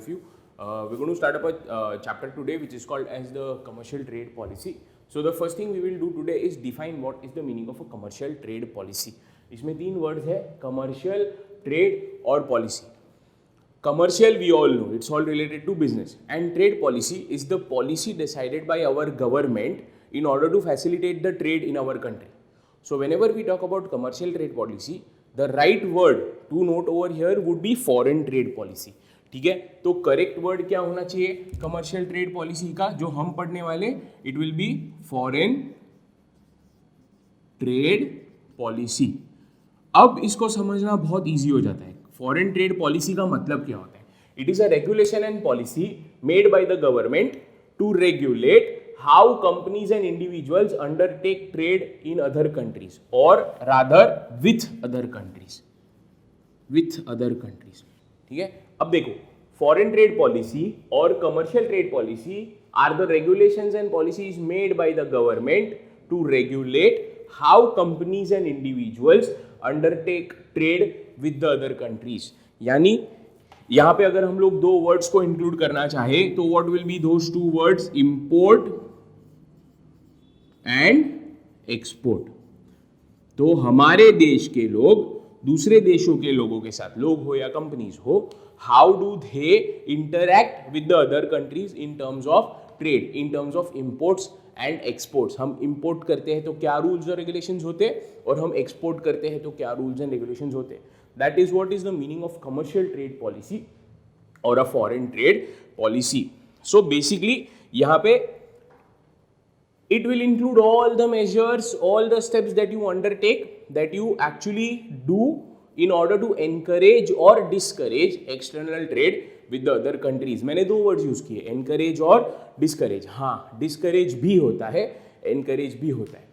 of you. We're going to start up a chapter today which is called as the commercial trade policy. So the first thing we will do today is define what is the meaning of a commercial trade policy. इसमें तीन words है commercial, trade और policy. Commercial we all know, it's all related to business, and trade policy is the policy decided by our government in order to facilitate the trade in our country. So whenever we talk about commercial trade policy, the right word to note over here would be foreign trade policy. ठीक है, तो correct word क्या होना चाहिए commercial trade policy का जो हम पढ़ने वाले, it will be foreign trade policy. अब इसको समझना बहुत इजी हो जाता है. फॉरेन ट्रेड पॉलिसी का मतलब क्या होता है? It is a regulation and policy made by the government to regulate how companies and individuals undertake trade in other countries or rather with other countries. ठीक है, अब देखो फॉरेन ट्रेड पॉलिसी और commercial trade policy are the regulations and policies made by the government to regulate how companies and individuals undertake trade with the other countries. यानी यहां पे अगर हम लोग दो वर्ड्स को इंक्लूड करना चाहे तो what will be those two words, import and export. तो हमारे देश के लोग दूसरे देशों के लोगों के साथ, लोग हो या कंपनीज हो, how do they interact with the other countries in terms of trade, in terms of imports and exports. हम इंपोर्ट करते हैं तो क्या रूल्स और रेगुलेशंस होते हैं और हम एक्सपोर्ट करते हैं तो क्या रूल्स एंड रेगुलेशंस होते हैं. That is what is the meaning of commercial trade policy और a foreign trade policy. So basically यहाँ पे it will include all the measures, all the steps that you undertake, that you actually do in order to encourage or discourage external trade with the other countries. मैंने दो words use किए, encourage और discourage. हाँ, discourage भी होता है, encourage भी होता है.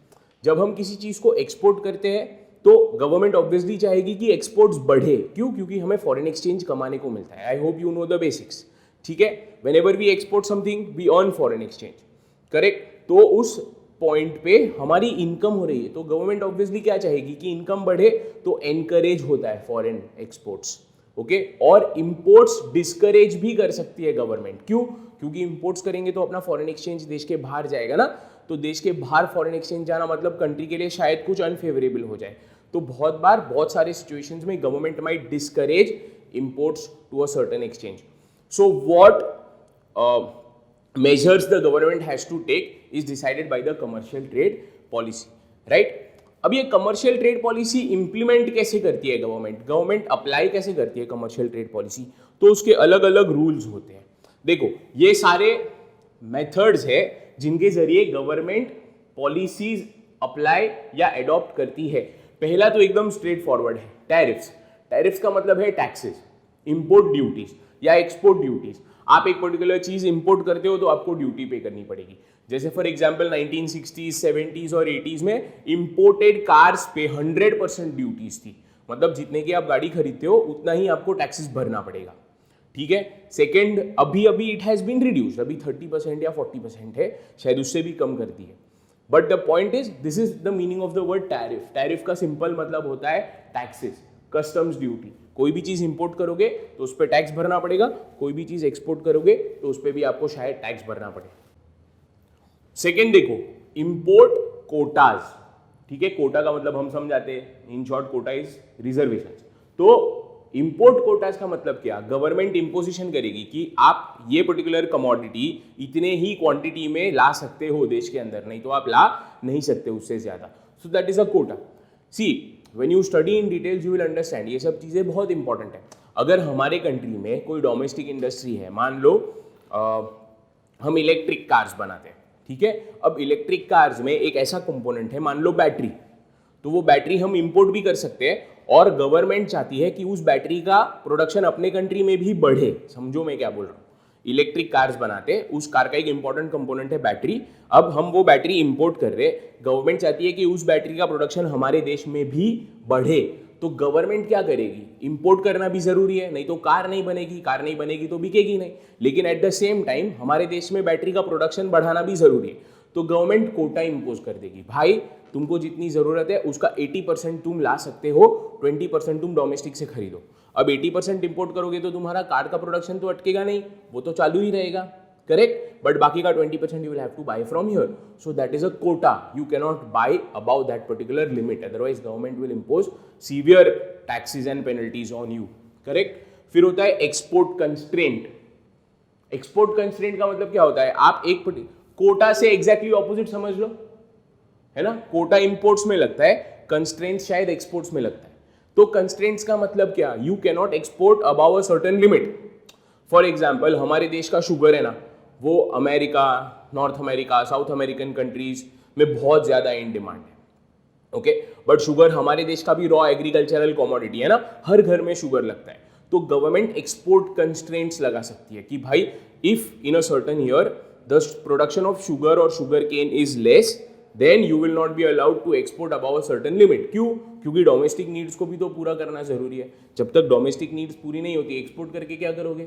जब हम किसी चीज़ को export करते हैं तो गवर्नमेंट ऑब्वियसली चाहेगी कि एक्सपोर्ट्स बढ़े. क्यों? क्योंकि हमें फॉरेन एक्सचेंज कमाने को मिलता है. I hope you know the basics. ठीक है, whenever we export something we earn foreign exchange, correct. तो उस पॉइंट पे हमारी इनकम हो रही है तो गवर्नमेंट ऑब्वियसली क्या चाहेगी कि इनकम बढ़े, तो एनकरेज होता है फॉरेन एक्सपोर्ट्स. ओके, और इंपोर्ट्स डिस्करेज भी कर सकती है गवर्नमेंट. क्यों? क्योंकि इंपोर्ट्स करेंगे तो अपना फॉरेन एक्सचेंज देश के बाहर जाएगा ना, तो देश के बाहर फॉरेन एक्सचेंज जाना मतलब कंट्री के लिए शायद कुछ अनफेवरेबल हो जाए. तो बहुत बार बहुत सारे सिचुएशंस में government might discourage imports to a certain exchange. So what measures the government has to take is decided by the commercial trade policy, right? अब ये commercial trade policy implement कैसे करती है गवर्नमेंट अप्लाई कैसे करती है commercial trade policy, तो उसके अलग अलग रूल्स होते हैं. देखो ये सारे मेथड्स है जिनके जरिए गवर्नमेंट पॉलिसीज अप्लाई या एडॉप्ट करती है. पहला तो एकदम स्ट्रेट फॉरवर्ड है, टैरिफ्स का मतलब है टैक्सेस, इंपोर्ट ड्यूटीज या एक्सपोर्ट ड्यूटीज. आप एक पर्टिकुलर चीज इंपोर्ट करते हो तो आपको ड्यूटी पे करनी पड़ेगी. जैसे फॉर एग्जांपल 1960s, 70s और 80s में इंपोर्टेड कार्स पे 100% ड्यूटीज थी. मतलब जितने की आप गाड़ी खरीदते हो उतना ही आपको टैक्सेस भरना पड़ेगा. ठीक है. सेकेंड, अभी इट हैज बीन रिड्यूस्ड, अभी 30% या 40% है, शायद उससे भी कम कर दी है. But the point is this is the meaning of the word tariff. Tariff का सिंपल मतलब होता है टैक्सेस, कस्टम्स ड्यूटी. कोई भी चीज इंपोर्ट करोगे तो उस पर टैक्स भरना पड़ेगा, कोई भी चीज एक्सपोर्ट करोगे तो उस पर भी आपको शायद टैक्स भरना पड़ेगा. सेकेंड देखो, इंपोर्ट कोटाज. ठीक है, कोटा का मतलब हम समझाते हैं, in short quota is reservation. तो इंपोर्ट कोटाज का मतलब क्या? गवर्नमेंट इंपोजिशन करेगी कि आप ये पर्टिकुलर कमोडिटी इतने ही क्वांटिटी में ला सकते हो देश के अंदर, नहीं तो आप ला नहीं सकते उससे ज्यादा. So that is a quota. See when you study in details you will understand, ये सब चीज़ें बहुत इंपॉर्टेंट है. अगर हमारे कंट्री में कोई डोमेस्टिक इंडस्ट्री है, मान लो हम इलेक्ट्रिक कार्स बनाते हैं. ठीक है, अब इलेक्ट्रिक कार्स में एक ऐसा कंपोनेंट है, मान लो बैटरी. तो वो बैटरी हम इंपोर्ट भी कर सकते हैं और गवर्नमेंट चाहती है कि उस बैटरी का प्रोडक्शन अपने कंट्री में भी बढ़े. समझो मैं क्या बोल रहा हूँ. इलेक्ट्रिक कार्स बनाते हैं, उस कार का एक इंपॉर्टेंट कंपोनेंट है बैटरी. अब हम वो बैटरी इंपोर्ट कर रहे हैं, गवर्नमेंट चाहती है कि उस बैटरी का प्रोडक्शन हमारे देश में भी बढ़े. तो गवर्नमेंट क्या करेगी? इंपोर्ट करना भी जरूरी है, नहीं तो कार नहीं बनेगी तो बिकेगी नहीं. लेकिन एट द सेम टाइम हमारे देश में बैटरी का प्रोडक्शन बढ़ाना भी जरूरी है. तो गवर्नमेंट कोटा इंपोज कर देगी, भाई तुमको जितनी जरूरत है उसका 80% तुम ला सकते हो, 20% तुम डोमेस्टिक से खरीदो। अब 80% इंपोर्ट करोगे तो तुम्हारा कार का प्रोडक्शन तो अटकेगा नहीं, वो तो चालू ही रहेगा, करेक्ट, बट बाकी का 20% you will have to buy from here, so that is a quota, you can not buy about that particular limit, otherwise government will impose severe taxes and penalties on you, correct. फिर होता है export constraint. Export constraint का मतलब क्या होता है, आप एक कोटा से एग्जैक्टली ऑपोजिट समझ लो, है ना, कोटा इंपोर्ट्स में लगता है, कंस्ट्रेंट्स शायद एक्सपोर्ट्स में लगता है। तो कंस्ट्रेंट्स का मतलब क्या, you can not export about a certain limit. For example हमारे देश का शुगर है ना, वो America, North America, South American countries में बहुत ज्यादा इन डिमांड है, ओके, बट शुगर हमारे देश का भी रॉ एग्रीकल्चरल कमोडिटी है ना, हर घर में शुगर लगता है। तो गवर्नमेंट एक्सपोर्ट कंस्ट्रेंट्स लगा सकती है कि भाई if in a certain year the production of sugar और sugar cane is less, then you will not be allowed to export about a certain limit. क्यों, क्योंकि डोमेस्टिक नीड्स को भी तो पूरा करना जरूरी है, जब तक डोमेस्टिक नीड्स पूरी नहीं होती एक्सपोर्ट करके क्या करोगे।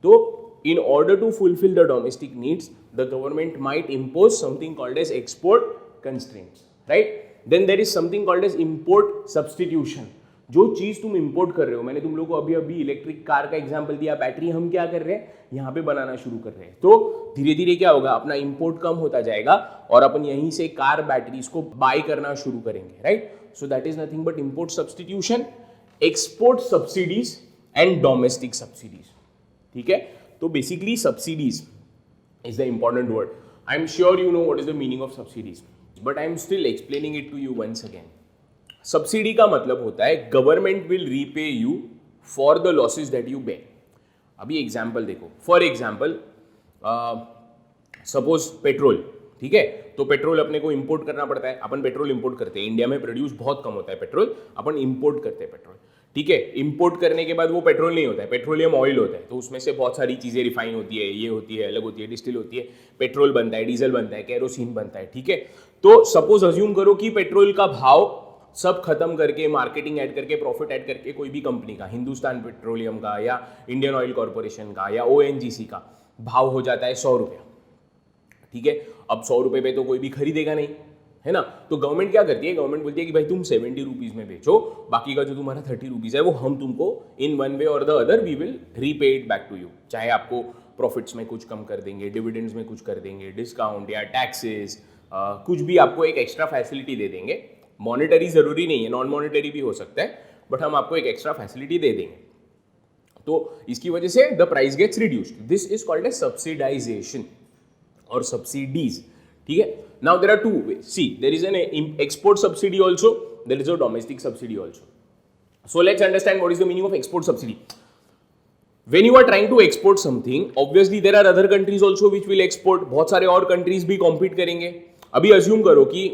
तो in order to fulfill the domestic needs, the government might impose something called as export constraints, right? Then there is something called as import substitution. जो चीज तुम इंपोर्ट कर रहे हो, मैंने तुम लोगों को अभी अभी इलेक्ट्रिक कार का एग्जांपल दिया, बैटरी हम क्या कर रहे हैं, यहाँ पे बनाना शुरू कर रहे हैं, तो धीरे धीरे क्या होगा, अपना इंपोर्ट कम होता जाएगा और अपन यहीं से कार बैटरीज को बाय करना शुरू करेंगे, right. So that is nothing but import substitution, export subsidies and domestic subsidies, ठीक है। तो basically subsidies is the important word. I'm sure you know what is the meaning of subsidies, but I'm still explaining it to you once again. Subsidy का मतलब होता है government will repay you for the losses that you bear. अभी example देखो, for example suppose petrol, ठीक है, तो petrol अपने को इंपोर्ट करना पड़ता है, अपन पेट्रोल इंपोर्ट करते हैं, इंडिया में प्रोड्यूस बहुत कम होता है पेट्रोल, अपन इंपोर्ट करते हैं पेट्रोल, ठीक है। इंपोर्ट करने के बाद वो पेट्रोल नहीं होता है, पेट्रोलियम ऑयल होता है, तो उसमें से बहुत सारी चीजें रिफाइन होती है, ये होती है, अलग होती है, डिस्टिल होती है, पेट्रोल बनता है, डीजल बनता है, केरोसिन बनता है, ठीक है। तो सपोज अज्यूम करो कि पेट्रोल का भाव सब खत्म करके, मार्केटिंग ऐड करके, प्रॉफिट ऐड करके, कोई भी कंपनी का, हिंदुस्तान पेट्रोलियम का या इंडियन ऑयल कॉर्पोरेशन का या ONGC का भाव हो जाता है 100 रुपया, ठीक है। अब 100 रुपये पे तो कोई भी खरीदेगा नहीं, है ना, तो गवर्नमेंट क्या करती है, गवर्नमेंट बोलती है कि भाई तुम 70 रुपीज में बेचो, बाकी का जो तुम्हारा 30 रुपीज है वो हम तुमको इन वन वे और the other we will repay it back to you, चाहे आपको प्रॉफिट्स में कुछ कम कर देंगे, डिविडेंड्स में कुछ कर देंगे, डिस्काउंट या टैक्सेस, कुछ भी आपको एक एक्स्ट्रा फैसिलिटी दे देंगे। मॉनेटरी जरूरी नहीं है, नॉन मॉनेटरी भी हो सकता है, बट हम आपको एक एक्स्ट्रा फैसिलिटी दे देंगे, तो इसकी वजह से the price gets reduced. This is called as subsidization और सब्सिडीज, ठीक है। Now there are two ways. See, there is an export subsidy also, there is a domestic subsidy also. So let's understand what is the meaning of export subsidy. When you are trying to export something, obviously there are other countries also which will export. बहुत सारे और countries भी compete करेंगे। अभी assume करो कि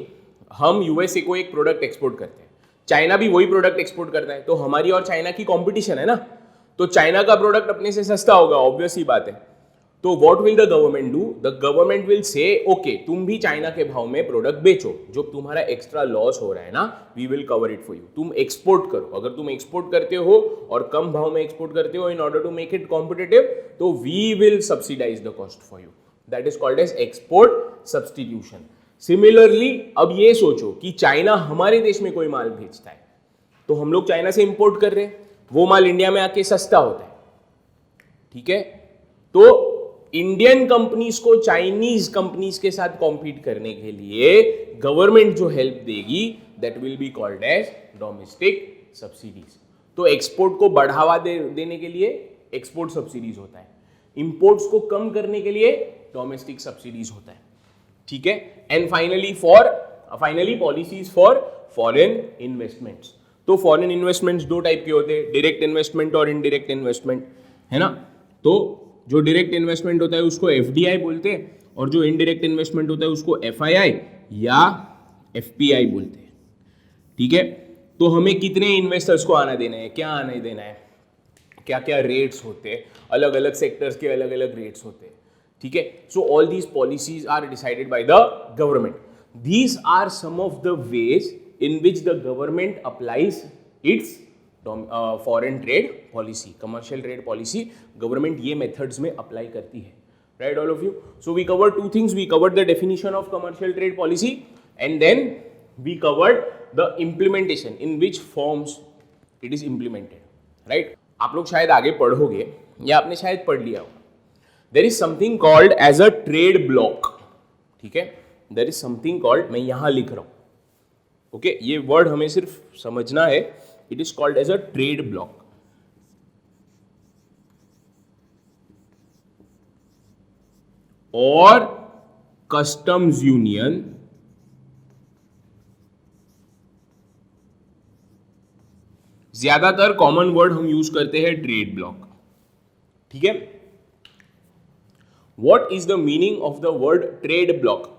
हम USA को एक प्रोडक्ट एक्सपोर्ट करते हैं, चाइना भी वही प्रोडक्ट एक्सपोर्ट करता है, तो हमारी और चाइना की कॉम्पिटिशन है ना, तो चाइना का प्रोडक्ट अपने से सस्ता होगा, ऑब्वियस ही बात है। तो what will the government do, the government will say okay तुम भी चाइना के भाव में प्रोडक्ट बेचो, जो तुम्हारा एक्स्ट्रा लॉस हो रहा है ना, we will cover it for you, तुम एक्सपोर्ट करो। अगर तुम एक्सपोर्ट करते हो और कम भाव में एक्सपोर्ट करते हो in order to make it competitive, तो we will subsidize the cost for you, that is called as export substitution. Similarly अब ये सोचो कि चाइना हमारे देश में कोई माल भेजता है, तो हम लोग चाइना से इंपोर्ट कर रहे हैं, वो माल इंडिया में आके सस्ता होता है, ठीक है। तो इंडियन कंपनीज को चाइनीज कंपनीज के साथ कॉम्पीट करने के लिए गवर्नमेंट जो हेल्प देगी, that will be called as domestic subsidies. तो एक्सपोर्ट को बढ़ावा देने के लिए एक्सपोर्ट सब्सिडीज होता है, इंपोर्ट्स को कम करने के लिए डोमेस्टिक सब्सिडीज होता है, ठीक है। And finally policies for foreign investments. तो फॉरेन इन्वेस्टमेंट्स दो टाइप के होते हैं, डायरेक्ट इन्वेस्टमेंट और इनडायरेक्ट इन्वेस्टमेंट, है ना। तो जो डायरेक्ट इन्वेस्टमेंट होता है उसको FDI बोलते हैं, और जो इनडायरेक्ट इन्वेस्टमेंट होता है उसको FII या FPI बोलते हैं, ठीक है। तो हमें कितने इन्वेस्टर्स को आना देना है, क्या आने देना है, क्या क्या रेट्स होते हैं, अलग अलग सेक्टर्स के अलग अलग रेट्स होते हैं, ठीक है। So all these policies are decided by the government. These are some of the ways in which the government applies its foreign trade policy, commercial trade policy, government ये मेथड्स में apply करती है। right, all of you? So we covered two things. We covered the definition of commercial trade policy, and then we covered the implementation, in which forms it is implemented, right? आप लोग शायद आगे पढ़ोगे या आपने शायद पढ़ लिया होगा. There is something called as a trade block. ठीक है, there is something called, मैं यहां लिख रहा हूं, ओके, ये वर्ड हमें सिर्फ समझना है. It is called as a trade bloc. और कस्टम्स यूनियन ज्यादातर कॉमन वर्ड हम यूज करते हैं ट्रेड ब्लॉक. ठीक है, what is the meaning of the word trade bloc?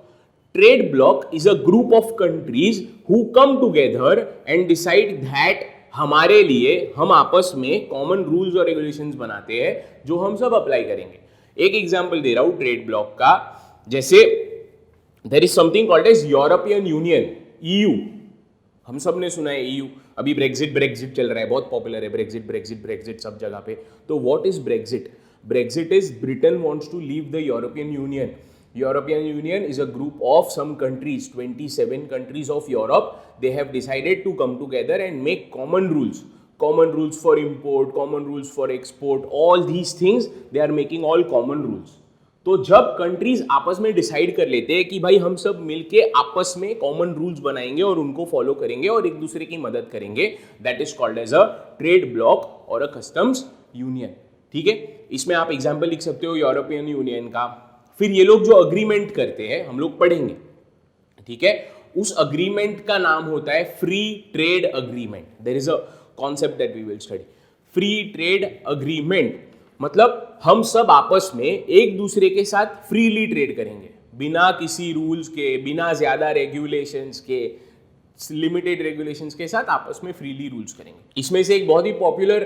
Trade bloc is a group of countries who come together and decide that हमारे लिए हम आपस में कॉमन रूल्स और रेगुलेशंस बनाते हैं जो हम सब अप्लाई करेंगे. एक एग्जांपल दे रहा हूं ट्रेड ब्लॉक का. जैसे there is something called as European Union, EU. हम सब ने सुना है ईयू. अभी ब्रेक्जिट चल रहा है, बहुत पॉपुलर है. ब्रेक्जिट सब जगह पे. तो what is Brexit? Brexit is Britain wants to leave the European Union. European Union is a group of some countries, 27 countries of Europe. They have decided to come together and make common rules for import, common rules for export, all these things they are making all common rules. तो जब countries आपस में decide कर लेते हैं कि भाई हम सब मिलके आपस में कॉमन रूल्स बनाएंगे और उनको फॉलो करेंगे और एक दूसरे की मदद करेंगे, that is called as a trade bloc और अ कस्टम्स यूनियन. ठीक है, इसमें आप एग्जांपल लिख सकते हो यूरोपियन यूनियन का. फिर ये लोग जो अग्रीमेंट करते हैं हम लोग पढ़ेंगे. ठीक है, उस अग्रीमेंट का नाम होता है free trade agreement. There is a concept that we will study. Free trade agreement मतलब हम सब आपस में एक दूसरे के साथ फ्रीली ट्रेड करेंगे, बिना किसी रूल्स के, बिना ज्यादा रेगुलेशंस के, लिमिटेड रेगुलेशंस के साथ आपस में फ्रीली रूल्स करेंगे. इसमें से एक बहुत ही पॉपुलर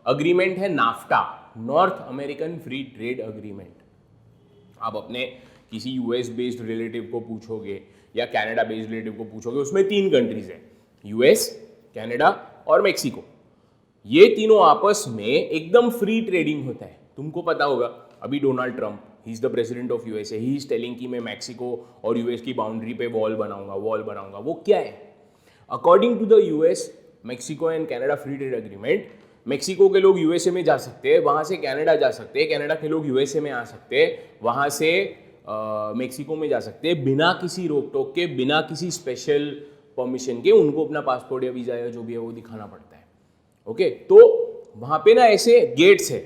अग्रीमेंट है NAFTA, North American Free trade agreement. आप अपने किसी यूएस बेस्ड रिलेटिव को पूछोगे या कनाडा बेस्ड रिलेटिव को पूछोगे, उसमें 3 कंट्रीज है, यूएस, कनाडा और मेक्सिको. ये तीनों आपस में एकदम फ्री ट्रेडिंग होता है. तुमको पता होगा अभी Donald Trump, he is the president of USA, he is telling कि मैं मेक्सिको और यूएस की बाउंड्री पे वॉल बनाऊंगा. वो क्या है? According to the US, Mexico and Canada free trade agreement, Mexico के लोग यूएसए में जा सकते हैं, वहाँ से कनाडा जा सकते हैं, कनाडा के लोग यूएसए में आ सकते हैं, वहाँ से मेक्सिको में जा सकते हैं, बिना किसी रोक टोक के, बिना किसी स्पेशल परमिशन के. उनको अपना पासपोर्ट या वीज़ा या जो भी है वो दिखाना पड़ता है. ओके, तो वहाँ पे ना ऐसे गेट्स है.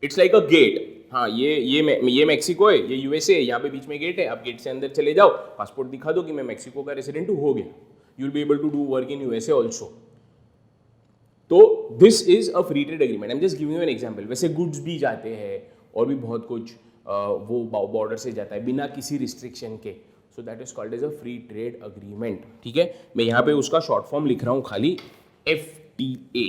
It's like a gate. हाँ, ये मेक्सिको है, ये यूएसए है, यहाँ पे बीच में गेट है. आप गेट से अंदर चले जाओ, पासपोर्ट दिखा दो कि मैं मेक्सिको का रेसिडेंट हूँ, हो गया. You will be able to do work in USA also. तो this is a free trade agreement. I am just giving you an example. वैसे गुड्स भी जाते हैं और भी बहुत कुछ वो बॉर्डर से जाता है बिना किसी रिस्ट्रिक्शन के. So that is called as a free trade agreement. ठीक है, मैं यहाँ पे उसका शॉर्ट फॉर्म लिख रहा हूँ खाली, FTA.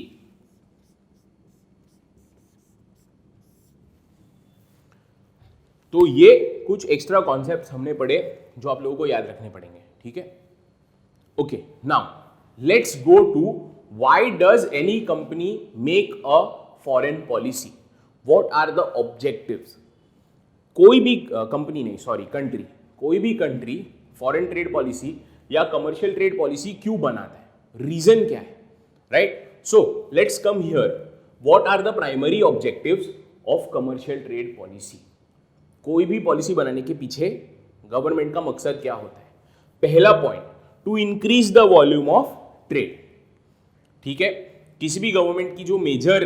तो ये कुछ एक्स्ट्रा कॉन्सेप्ट्स हमने पढ़े जो आप लोगों को याद रखने पड़ेंगे. ठीक है, okay. Now let's go to why does any company make a foreign policy? What are the objectives? कोई भी कंपनी नहीं, सॉरी कंट्री, कोई भी कंट्री फॉरेन ट्रेड पॉलिसी या कमर्शियल ट्रेड पॉलिसी क्यों बनाता है? रीजन क्या है? Right, so let's come here. What are the primary objectives of commercial trade policy? कोई भी पॉलिसी बनाने के पीछे गवर्नमेंट का मकसद क्या होता है? पहला point, to increase the volume of trade. ठीक है, किसी भी गवर्नमेंट की जो मेजर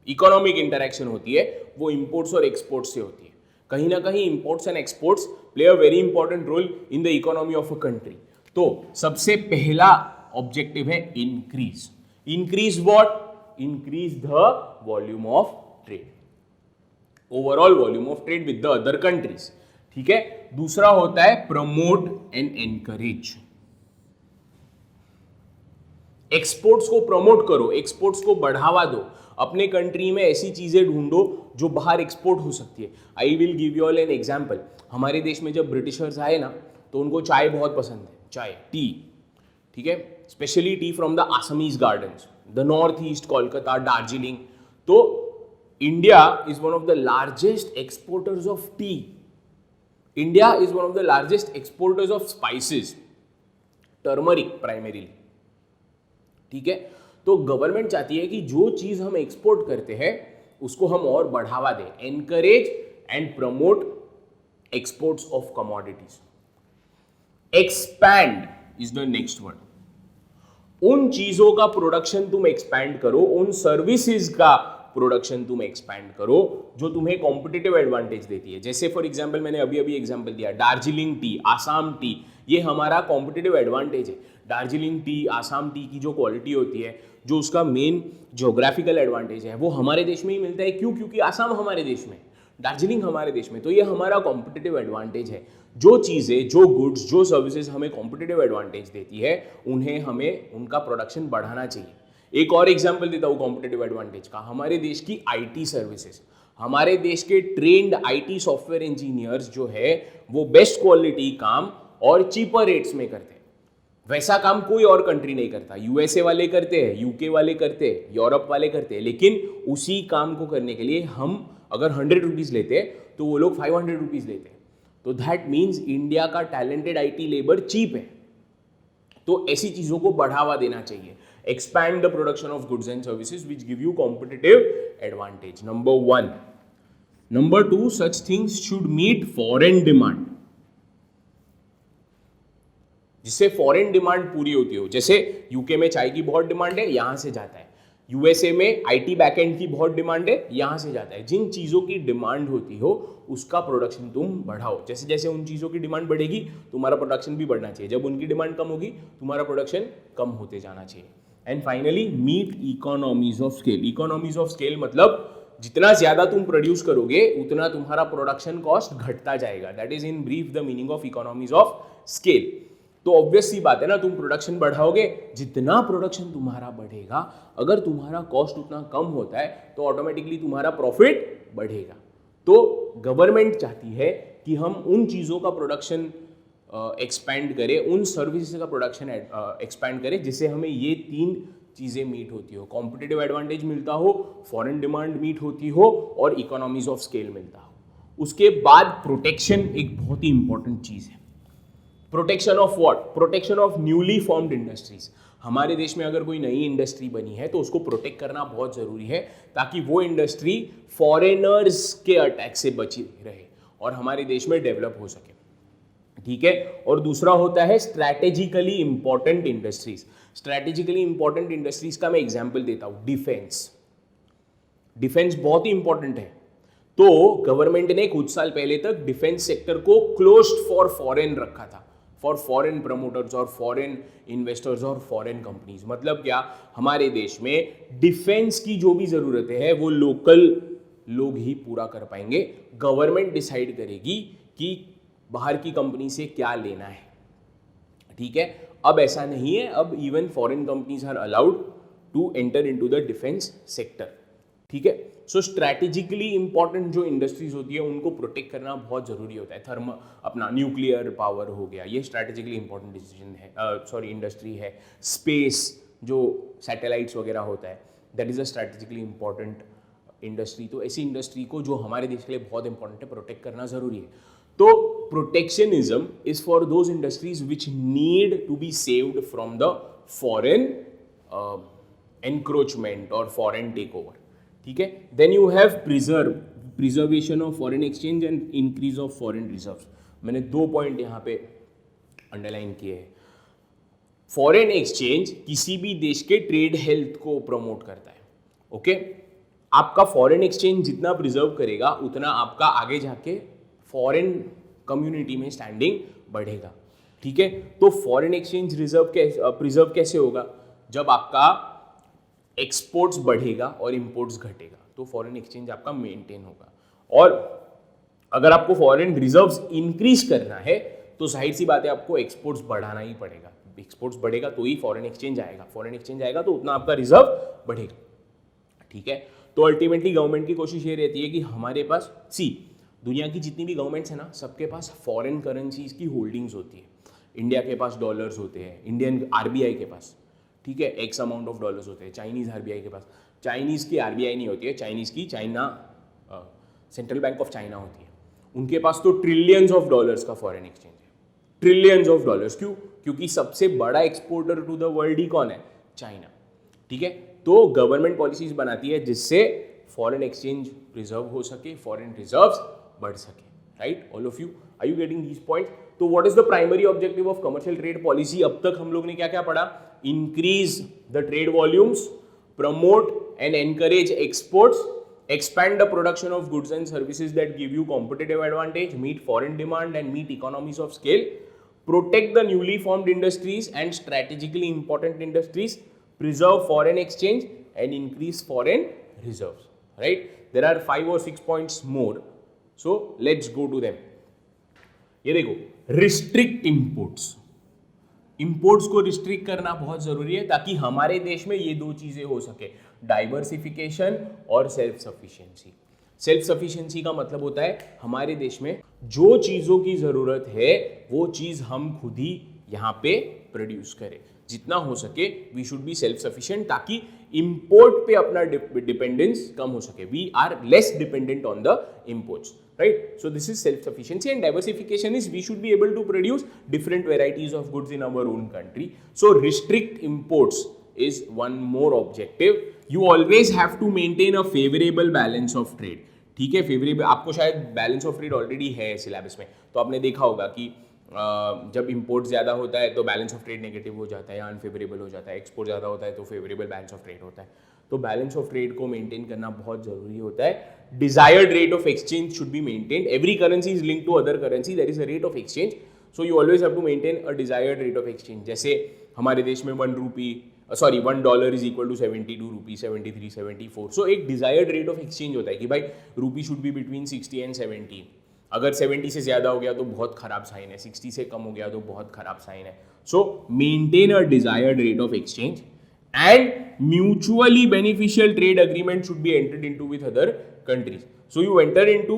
इकोनॉमिक इंटरेक्शन होती है वो इंपोर्ट्स और एक्सपोर्ट्स से होती है. कहीं ना कहीं imports and exports play a very important role in the economy of a country. तो सबसे पहला ऑब्जेक्टिव है increase. Increase what? Increase the volume of trade, overall volume of trade with the other countries. ठीक है, दूसरा होता है promote and encourage. Exports को प्रमोट करो, एक्सपोर्ट्स को बढ़ावा दो. अपने कंट्री में ऐसी चीजें ढूंढो जो बाहर एक्सपोर्ट हो सकती है. I will give you all an example. हमारे देश में जब ब्रिटिशर्स आए ना तो उनको चाय बहुत पसंद है, चाय, टी. ठीक है, specially T from the Assamese gardens, the north east, Kolkata, Darjeeling. तो India is one of the largest exporters of tea. India is one of the largest exporters of spices, turmeric primarily. ठीक है, तो गवर्नमेंट चाहती है कि जो चीज हम एक्सपोर्ट करते हैं उसको हम और बढ़ावा दें. Encourage and promote exports of commodities. Expand is the next word. उन चीजों का प्रोडक्शन तुम एक्सपैंड करो, उन सर्विसेज का प्रोडक्शन तुम एक्सपैंड करो जो तुम्हें कॉम्पिटिटिव एडवांटेज देती है. जैसे फॉर एग्जांपल मैंने अभी एग्जांपल दिया, दार्जिलिंग टी, आसाम टी, ये हमारा कॉम्पिटिटिव एडवांटेज है. दार्जिलिंग टी, आसाम टी की जो क्वालिटी होती है, जो उसका मेन ज्योग्राफिकल एडवांटेज है, वो हमारे देश में ही मिलता है. क्यों? क्योंकि आसाम हमारे देश में, दार्जिलिंग हमारे देश में. तो ये हमारा कॉम्पिटिटिव एडवांटेज है. जो चीज़ें, जो गुड्स, जो सर्विसेज हमें कॉम्पिटिटिव एडवांटेज देती है, उन्हें हमें उनका प्रोडक्शन बढ़ाना चाहिए. एक और एग्जांपल देता हूँ कॉम्पिटिटिव एडवांटेज का. हमारे देश की आईटी सर्विसेज, हमारे देश के ट्रेंड आईटी सॉफ्टवेयर इंजीनियर्स जो है वो बेस्ट क्वालिटी काम और चीपर रेट्स में करते हैं. वैसा काम कोई और कंट्री नहीं करता. यूएसए वाले करते हैं, यूके वाले करते हैं, यूरोप वाले करते हैं, लेकिन उसी काम को करने के लिए हम अगर 100 रुपीज़ लेते हैं तो वो लोग 500 रुपीज़ लेते हैं. तो दैट मीन्स इंडिया का टैलेंटेड आईटी लेबर चीप है. तो ऐसी चीज़ों को बढ़ावा देना चाहिए. Expand the production of goods and services which give you competitive advantage. Number 1. Number 2, such things should meet foreign demand. जिससे फॉरेन डिमांड पूरी होती हो. जैसे यूके में चाय की बहुत डिमांड है, यहां से जाता है. यूएसए में आईटी बैकएंड की बहुत डिमांड है, यहां से जाता है. जिन चीजों की डिमांड होती हो उसका प्रोडक्शन तुम बढ़ाओ. जैसे जैसे उन चीजों की डिमांड बढ़ेगी तुम्हारा प्रोडक्शन भी बढ़ना चाहिए. जब उनकी डिमांड कम होगी तुम्हारा प्रोडक्शन कम होते जाना चाहिए. And finally meet economies of scale. Economies of scale मतलब जितना ज्यादा तुम प्रोड्यूस करोगे उतना तुम्हारा प्रोडक्शन कॉस्ट घटता जाएगा. That is in brief the meaning of economies of scale. तो ऑब्वियस सी बात है ना, तुम प्रोडक्शन बढ़ाओगे, जितना प्रोडक्शन तुम्हारा बढ़ेगा, अगर तुम्हारा कॉस्ट उतना कम होता है तो ऑटोमेटिकली तुम्हारा प्रॉफिट बढ़ेगा. तो गवर्नमेंट चाहती है कि हम उन चीज़ों का प्रोडक्शन एक्सपैंड करें, उन सर्विसेज का प्रोडक्शन एक्सपैंड करें जिससे हमें ये 3 चीज़ें मीट होती हो. कॉम्पिटिटिव एडवांटेज मिलता हो, फॉरेन डिमांड मीट होती हो और इकोनॉमीज ऑफ स्केल मिलता हो. उसके बाद प्रोटेक्शन एक बहुत ही इंपॉर्टेंट चीज़ है. Protection of what? Protection of newly formed industries. हमारे देश में अगर कोई नई इंडस्ट्री बनी है तो उसको प्रोटेक्ट करना बहुत ज़रूरी है ताकि वो इंडस्ट्री फॉरेनर्स के अटैक से बची रहे और हमारे देश में डेवलप हो सके. ठीक है. और दूसरा होता है strategically important industries. Strategically important industries का मैं एग्जांपल देता हूं. डिफेंस. डिफेंस बहुत ही इंपॉर्टेंट है. तो गवर्नमेंट ने कुछ साल पहले तक डिफेंस सेक्टर को क्लोज्ड फॉर फॉरेन रखा था, फॉर फॉरेन प्रमोटर्स और फॉरेन इन्वेस्टर्स और फॉरेन कंपनीज. मतलब क्या, हमारे देश में डिफेंस की जो भी जरूरतें हैं वो लोकल लोग ही पूरा कर पाएंगे. गवर्नमेंट डिसाइड करेगी कि बाहर की कंपनी से क्या लेना है. ठीक है. अब ऐसा नहीं है. अब even foreign companies are allowed to enter into the defence sector. ठीक है. सो स्ट्रैटेजिकली इंपॉर्टेंट जो इंडस्ट्रीज होती है उनको प्रोटेक्ट करना बहुत जरूरी होता है. अपना न्यूक्लियर पावर हो गया, ये स्ट्रैटेजिकली इंपॉर्टेंट डिसीजन है, इंडस्ट्री है. स्पेस जो सैटेलाइट्स वगैरह होता है, that is a strategically important industry. तो ऐसी इंडस्ट्री को जो हमारे देश के लिए बहुत इंपॉर्टेंट है, प्रोटेक्ट करना जरूरी है. तो protectionism is for those industries which need to be saved from the foreign encroachment और फॉरेन टेक ओवर. ठीक है. Then you have preservation of foreign exchange and increase of foreign reserves. मैंने 2 point यहाँ पे अंडरलाइन किए हैं. Foreign exchange किसी भी देश के ट्रेड हेल्थ को प्रमोट करता है. ओके. आपका फॉरेन एक्सचेंज जितना प्रिजर्व करेगा उतना आपका आगे जाके फॉरेन कम्युनिटी में स्टैंडिंग बढ़ेगा. ठीक है. तो फॉरेन एक्सचेंज प्रिजर्व कैसे होगा? जब आपका एक्सपोर्ट्स बढ़ेगा और इंपोर्ट्स घटेगा तो फॉरेन एक्सचेंज आपका मेंटेन होगा. और अगर आपको फॉरेन रिजर्व्स इंक्रीज करना है तो जाहिर सी बात है आपको एक्सपोर्ट्स बढ़ाना ही पड़ेगा. एक्सपोर्ट्स बढ़ेगा तो ही फॉरेन एक्सचेंज आएगा. फॉरेन एक्सचेंज आएगा तो उतना आपका रिजर्व बढ़ेगा. ठीक है. तो अल्टीमेटली गवर्नमेंट की कोशिश ये रहती है कि हमारे पास दुनिया की जितनी भी गवर्नमेंट्स है ना, सबके पास फॉरेन करेंसीज की होल्डिंग्स होती है. इंडिया के पास डॉलर्स होते हैं, इंडियन आरबीआई के पास, ठीक है, एक्स अमाउंट ऑफ डॉलर्स होते हैं, चाइनीज आरबीआई के पास. चाइनीज की आरबीआई नहीं होती है, चाइनीज की China central bank of China होती है। उनके पास तो ट्रिलियंस ऑफ डॉलर्स का फॉरेन एक्सचेंज है, ट्रिलियंस ऑफ डॉलर्स। क्यों? क्योंकि सबसे बड़ा एक्सपोर्टर टू द वर्ल्ड ही कौन है? चाइना। ठीक है, तो गवर्नमेंट पॉलिसीज बनाती है जिससे फॉरेन एक्सचेंज प्रिजर्व हो सके, फॉरेन रिजर्व्स बढ़ सके, right? All of you, are you getting these points? तो what is the primary objective of commercial trade policy? अब तक हम लोग ने क्या क्या पढ़ा? Increase the trade volumes, promote and encourage exports, expand the production of goods and services that give you competitive advantage, meet foreign demand and meet economies of scale, protect the newly formed industries and strategically important industries, preserve foreign exchange and increase foreign reserves, right? There are 5 or 6 points more, so let's go to them. ये देखो, restrict imports. Imports को restrict करना बहुत जरूरी है ताकि हमारे देश में ये दो चीजें हो सके, डाइवर्सिफिकेशन और सेल्फ सफिशिएंसी। सेल्फ सफिशिएंसी का मतलब होता है हमारे देश में जो चीजों की जरूरत है वो चीज हम खुद ही यहाँ पे प्रोड्यूस करें, जितना हो सके we should be self sufficient, ताकि इंपोर्ट पे अपना डिपेंडेंस कम हो सके। We are less dependent on the imports, right? So this is self-sufficiency, and diversification is we should be able to produce different varieties of goods in our own country. So restrict imports is one more objective. You always have to maintain a favorable balance of trade. ठीक है, favourable, आपको शायद balance of trade already है syllabus में, तो आपने देखा होगा कि जब इंपोर्ट ज़्यादा होता है तो बैलेंस ऑफ ट्रेड नेगेटिव हो जाता है या अनफेवरेबल हो जाता है, एक्सपोर्ट ज़्यादा होता है तो फेवरेबल बैलेंस ऑफ ट्रेड होता है। तो बैलेंस ऑफ ट्रेड को मेंटेन करना बहुत जरूरी होता है। Desired rate of exchange should be maintained. Every currency is linked to other currency, there is a rate of exchange, so you always have to maintain a desired rate of exchange. जैसे हमारे देश में $1 is equal to 72 rupees, 73, 74। सो एक desired rate of exchange होता है कि भाई रूपी शुड बी बिटवीन 60 एंड 70। अगर 70 से ज्यादा हो गया तो बहुत खराब साइन है, 60 से कम हो गया तो बहुत खराब साइन है। सो maintain a desired rate of exchange and mutually beneficial trade agreement should be entered into with other countries. So you enter into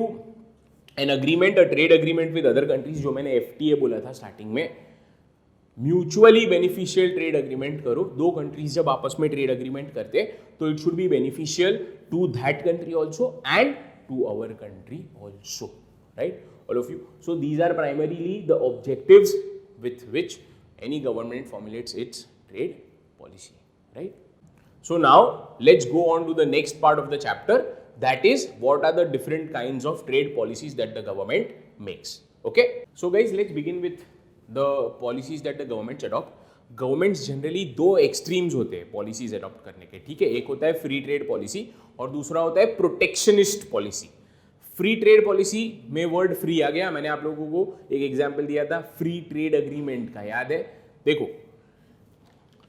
an agreement, a trade agreement with other countries, जो मैंने FTA बोला था starting में। Mutually beneficial trade agreement करो। दो countries जब आपस में ट्रेड अग्रीमेंट करते तो it should be beneficial to that country also and to our country also, right? All of you, so these are primarily the objectives with which any government formulates its trade policy, right? So now let's go on to the next part of the chapter, that is what are the different kinds of trade policies that the government makes. Okay, so guys, let's begin with the policies that the governments adopt. Governments generally दो extremes होते हैं policies adopt करने के, ठीक है? एक होता है free trade policy और दूसरा होता है protectionist policy. Free trade policy में वर्ड फ्री आ गया, मैंने आप लोगों को एक एग्जांपल दिया था फ्री ट्रेड अग्रीमेंट का, याद है? देखो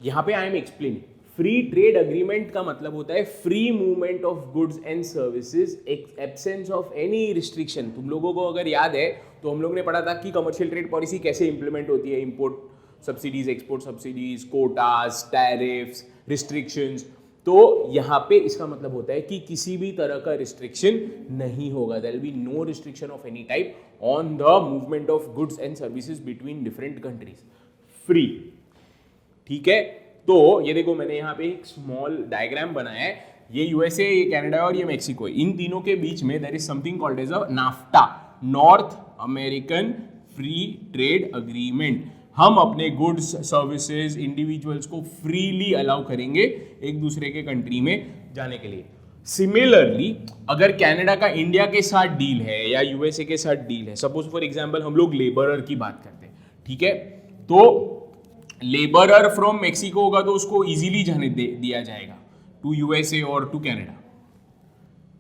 यहां पे I am explaining, free trade agreement का मतलब होता है free movement of goods and services, absence of any restriction. तुम लोगों को अगर याद है तो हम लोग ने पढ़ा था कि कमर्शियल ट्रेड पॉलिसी कैसे इंप्लीमेंट होती है, import subsidies, export subsidies, quotas, tariffs, restrictions. तो यहाँ पे इसका मतलब होता है कि किसी भी तरह का रिस्ट्रिक्शन नहीं होगा, there will be no restriction of any type on the movement of goods and services between different countries, free, ठीक है? तो ये देखो मैंने यहाँ पे एक स्मॉल डायग्राम बनाया है, ये यूएसए, ये कनाडा और ये मेक्सिको है। इन तीनों के बीच में there is something called as a NAFTA, North American Free trade Agreement. हम अपने गुड्स, सर्विसेज, इंडिविजुअल्स को फ्रीली अलाउ करेंगे एक दूसरे के कंट्री में जाने के लिए। सिमिलरली अगर कनाडा का इंडिया के साथ डील है या यूएसए के साथ डील है, सपोज फॉर एग्जांपल हम लोग लेबरर की बात करते हैं, ठीक है? तो लेबरर फ्रॉम मेक्सिको होगा तो उसको इजीली जाने दिया जाएगा टू यूएसए और टू कनाडा,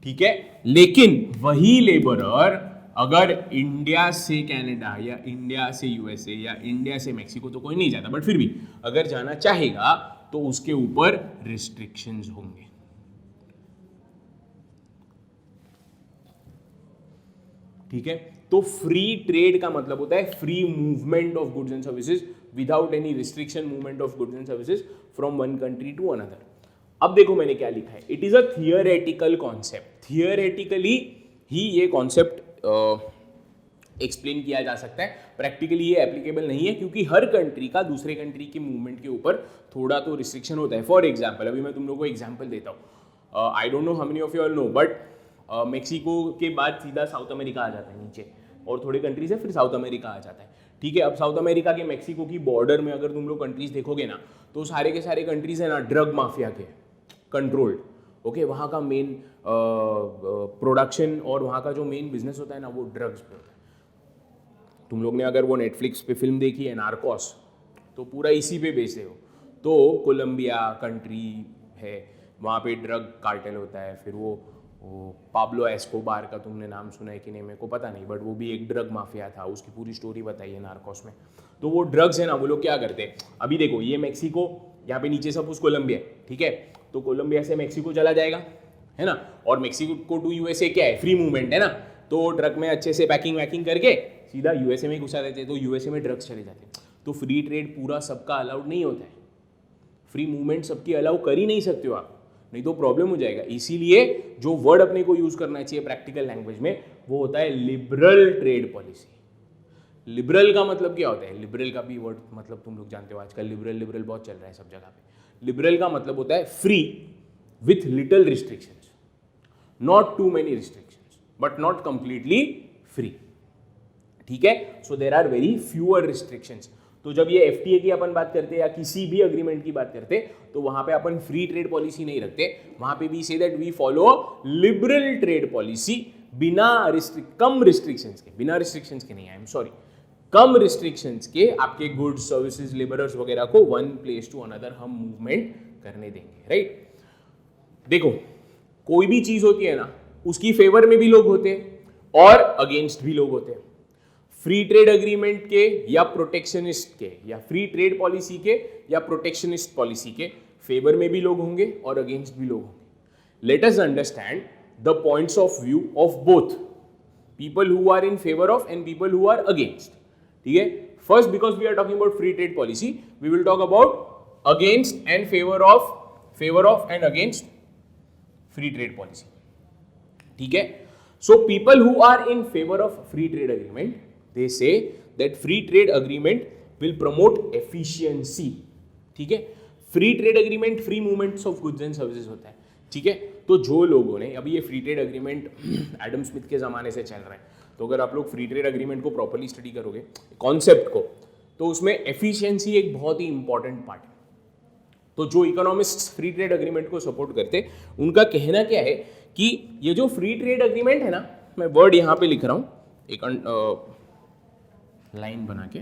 ठीक है? लेकिन वही लेबरर अगर इंडिया से कनाडा या इंडिया से यूएसए या इंडिया से मेक्सिको, तो कोई नहीं जाता, बट फिर भी अगर जाना चाहेगा तो उसके ऊपर रिस्ट्रिक्शंस होंगे, ठीक है? तो फ्री ट्रेड का मतलब होता है free movement of goods and services without any restriction, movement of goods and services from one country to another. अब देखो मैंने क्या लिखा है, it is a theoretical concept. Theoretically ही ये कॉन्सेप्ट एक्सप्लेन किया जा सकता है, प्रैक्टिकली ये एप्लीकेबल नहीं है क्योंकि हर कंट्री का दूसरे कंट्री के मूवमेंट के ऊपर थोड़ा तो रिस्ट्रिक्शन होता है। फॉर एग्जाम्पल अभी मैं तुम लोगों को एग्जाम्पल देता हूँ, I don't know how many of you all know, but Mexico के बाद सीधा साउथ अमेरिका आ जाता है नीचे, और थोड़े कंट्रीज है फिर साउथ अमेरिका आ जाता है, ठीक है। अब साउथ अमेरिका के मेक्सिको की बॉर्डर में अगर तुम लोग कंट्रीज देखोगे ना, तो सारे के सारे कंट्रीज है ना ड्रग माफिया के कंट्रोल्ड, ओके। वहाँ का मेन प्रोडक्शन और वहाँ का जो मेन बिजनेस होता है ना, वो ड्रग्स पे होता है। तुम लोग ने अगर वो नेटफ्लिक्स पे फिल्म देखी है नार्कोस, तो पूरा इसी पे बेस्ड हो। तो कोलंबिया कंट्री है, वहाँ पे ड्रग कार्टेल होता है। फिर वो पाब्लो एस्कोबार का तुमने नाम सुना है कि नहीं मेरे को पता नहीं, बट वो भी एक ड्रग माफिया था, उसकी पूरी स्टोरी बताई है नार्कोस में। तो वो ड्रग्स है ना, वो लोग क्या करते हैं, अभी देखो ये मेक्सिको, यहाँ पे नीचे सपोज कोलंबिया, ठीक है। तो कोलंबिया से मेक्सिको चला जाएगा, है ना, और मेक्सिको टू यूएसए क्या है, फ्री मूवमेंट है ना। तो ट्रक में अच्छे से पैकिंग वैकिंग करके सीधा यूएसए में घुसा देते, तो यूएसए में ड्रग्स चले जाते हैं। तो फ्री ट्रेड पूरा सबका अलाउड नहीं होता है, फ्री मूवमेंट सबकी अलाउ कर ही नहीं सकते हो आप, नहीं तो प्रॉब्लम हो जाएगा। इसीलिए जो वर्ड अपने को यूज करना चाहिए प्रैक्टिकल लैंग्वेज में, वो होता है लिबरल ट्रेड पॉलिसी। लिबरल का मतलब क्या होता है, लिबरल का भी वर्ड मतलब तुम लोग जानते हो, आजकल लिबरल लिबरल बहुत चल रहा है सब जगह पे। लिबरल का मतलब होता है free with little restrictions, not too many restrictions but not completely free, ठीक है। So there are very fewer restrictions. तो जब ये एफटीए की अपन बात करते हैं या किसी भी अग्रीमेंट की बात करते हैं, तो वहां पे अपन फ्री ट्रेड पॉलिसी नहीं रखते, वहां पे भी say that we follow liberal trade policy, बिना कम रिस्ट्रिक्शंस के, बिना रिस्ट्रिक्शंस के नहीं, आई एम सॉरी, कम रिस्ट्रिक्शंस के आपके गुड्स सर्विसेज लेबरर्स वगैरह को वन प्लेस टू अनदर हम मूवमेंट करने देंगे, राइट। देखो कोई भी चीज होती है ना, उसकी फेवर में भी लोग होते हैं और अगेंस्ट भी लोग होते हैं। फ्री ट्रेड अग्रीमेंट के या प्रोटेक्शनिस्ट के, या फ्री ट्रेड पॉलिसी के या प्रोटेक्शनिस्ट पॉलिसी के फेवर में भी लोग होंगे और अगेंस्ट भी लोग होंगे। Let us understand the points of view of both, people who are in favour of and people who are against, ठीक है। First, because we are talking about free trade policy, we will talk about against and favour of and against free trade policy, ठीक है। So people who are in favour of free trade agreement, they say that free trade agreement will promote efficiency, ठीक है। Free trade agreement free movements of goods and services होता है, ठीक है। तो जो लोगों ने अभी ये free trade agreement Adam Smith के ज़माने से चल रहा है, तो अगर आप लोग फ्री ट्रेड अग्रीमेंट को प्रॉपर्ली स्टडी करोगे कॉन्सेप्ट को, तो उसमें एफिशिएंसी एक बहुत ही इंपॉर्टेंट पार्ट है। तो जो इकोनॉमिस्ट्स फ्री ट्रेड अग्रीमेंट को सपोर्ट करते, उनका कहना क्या है कि ये जो फ्री ट्रेड अग्रीमेंट है ना, मैं वर्ड यहाँ पे लिख रहा हूँ एक लाइन बना के,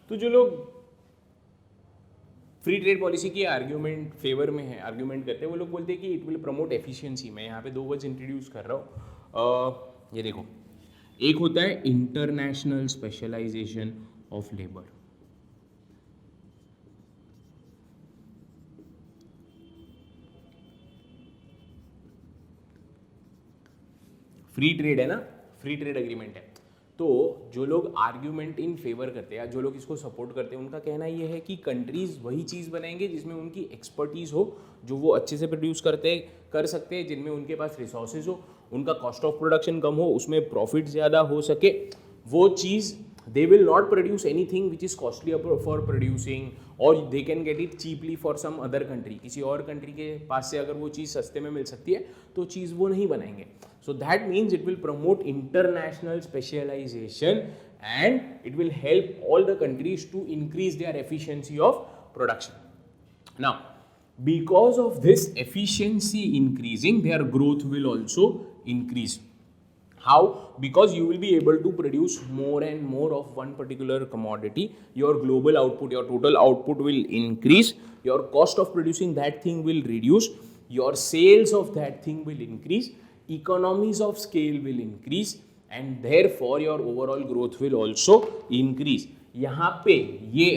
तो जो लोग फ्री ट्रेड पॉलिसी की आर्ग्यूमेंट फेवर में है, आर्ग्यूमेंट करते हैं, वो लोग बोलते हैं कि इट विल प्रमोट एफिशिएंसी। मैं यहाँ पे दो वर्ड्स इंट्रोड्यूस कर रहा हूँ, ये देखो, एक होता है international specialisation of labour, free trade है ना, फ्री ट्रेड अग्रीमेंट है। तो जो लोग आर्ग्यूमेंट इन फेवर करते हैं या जो लोग इसको सपोर्ट करते हैं, उनका कहना ये है कि कंट्रीज वही चीज़ बनाएंगे जिसमें उनकी एक्सपर्टीज़ हो, जो वो अच्छे से प्रोड्यूस कर सकते हैं, जिनमें उनके पास रिसोर्सेज हो, उनका कॉस्ट ऑफ प्रोडक्शन कम हो, उसमें प्रॉफिट ज़्यादा हो सके, वो चीज़ they will not produce anything which is costly for producing, or they can get it cheaply for some other country, किसी और कंट्री के पास से अगर वो चीज़ सस्ते में मिल सकती है तो चीज़ वो नहीं बनाएंगे। So that means it will promote international specialization and it will help all the countries to increase their efficiency of production. Now, because of this efficiency increasing, their growth will also increase. How? Because you will be able to produce more and more of one particular commodity. Your global output, your total output will increase. Your cost of producing that thing will reduce. Your sales of that thing will increase. Economies of scale will increase. And therefore, your overall growth will also increase. यहाँ पे ये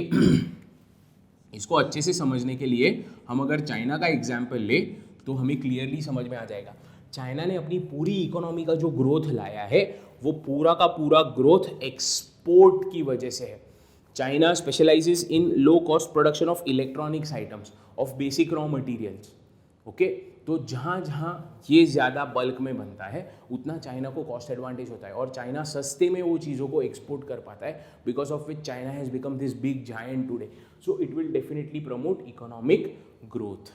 इसको अच्छे से समझने के लिए हम अगर चाइना का एग्जाम्पल ले तो हमें क्लियरली समझ में आ जाएगा। चाइना ने अपनी पूरी इकोनॉमी का जो ग्रोथ लाया है, वो पूरा का पूरा ग्रोथ एक्सपोर्ट की वजह से है। China specialises in low cost production of electronics items, of basic raw materials, okay. तो जहाँ जहाँ ये ज़्यादा बल्क में बनता है, उतना चाइना को कॉस्ट एडवांटेज होता है और चाइना सस्ते में वो चीज़ों को एक्सपोर्ट कर पाता है, because of which China has become this big giant today. So it will definitely promote economic growth,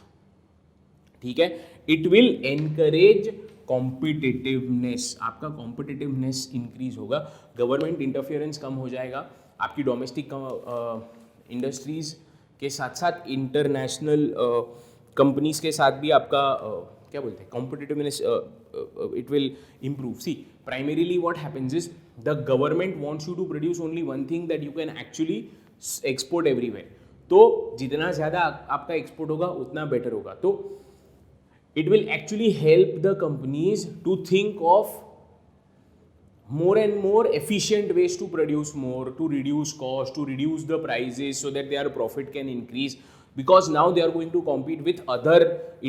ठीक है. इट विल एनकरेज कॉम्पिटिटिवनेस, आपका कॉम्पिटिटिवनेस इंक्रीज होगा, गवर्नमेंट इंटरफियरेंस कम हो जाएगा, आपकी डोमेस्टिक इंडस्ट्रीज के साथ साथ इंटरनेशनल कंपनीज के साथ भी आपका क्या बोलते हैं competitiveness it will improve. See primarily what happens is the government wants you to produce only one thing that you can actually export everywhere. तो जितना ज़्यादा आपका एक्सपोर्ट होगा उतना बेटर होगा. तो it will actually help the companies to think of more and more efficient ways to produce more, to reduce cost, to reduce the prices so that their profit can increase, because now they are going to compete with other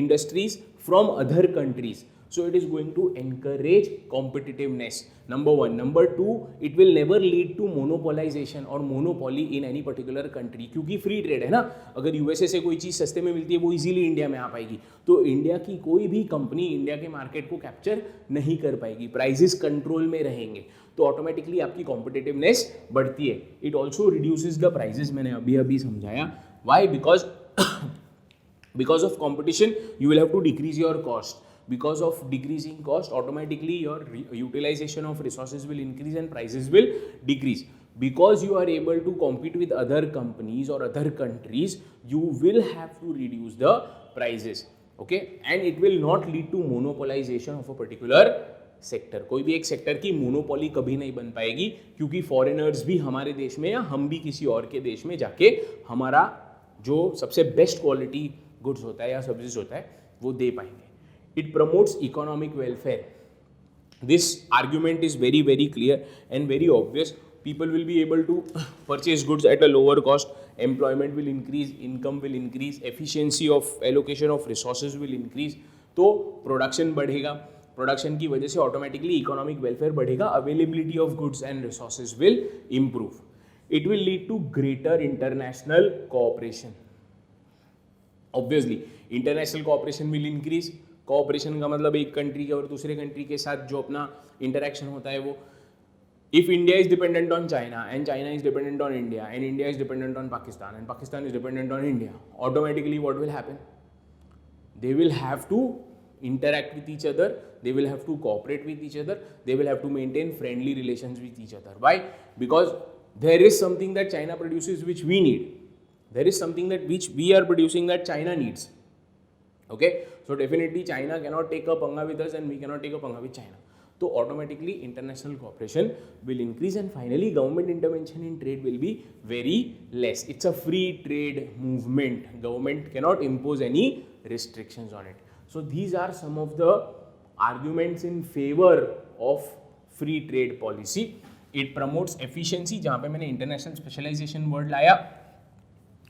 industries from other countries. So it is going to encourage competitiveness, number one. Number two, it will never lead to monopolization or monopoly in any particular country, क्योंकि free trade है ना. अगर USA से कोई चीज़ सस्ते में मिलती है वो इजीली इंडिया में आ पाएगी, तो इंडिया की कोई भी कंपनी इंडिया के मार्केट को कैप्चर नहीं कर पाएगी, प्राइजेस कंट्रोल में रहेंगे, तो ऑटोमेटिकली आपकी कॉम्पिटिटिवनेस बढ़ती है. It also reduces the prices, मैंने अभी अभी समझाया. Why? Because of competition you will have to decrease your cost. Because of decreasing cost, automatically your utilization of resources will increase and prices will decrease. Because you are able to compete with other companies or other countries, you will have to reduce the prices. Okay, and it will not lead to monopolization of a particular sector. कोई भी एक sector की monopoly कभी नहीं बन पाएगी, क्योंकि foreigners भी हमारे देश में या हम भी किसी और के देश में जाके हमारा जो सबसे बेस्ट क्वालिटी गुड्स होता है या सर्विसेज होता है वो दे पाएंगे. It promotes economic welfare. This argument is very, very clear and very obvious. People will be able to purchase goods at a lower cost. Employment will increase, income will increase, efficiency of allocation of resources will increase. तो production बढ़ेगा, production की वजह से automatically economic welfare बढ़ेगा, availability of goods and resources will improve. It will lead to greater international cooperation. Obviously international cooperation will increase. Cooperation का मतलब एक country के और दूसरे कंट्री के साथ जो अपना इंटरेक्शन होता है वो, if India is dependent on China and China is dependent on India and India is dependent on Pakistan and Pakistan is dependent on India, automatically what will happen? They will have to interact with each other, they will have to cooperate with each other, they will have to maintain friendly relations with each other. Why? Because there is something that China produces which we need, there is something that which we are producing that China needs. Okay, so definitely China cannot take a पंगा with us and we cannot take a पंगा with China. So automatically international cooperation will increase and finally government intervention in trade will be very less. It's a free trade movement. Government cannot impose any restrictions on it. So these are some of the arguments in favor of free trade policy. It promotes efficiency. जहाँ पे मैंने international specialization word लाया,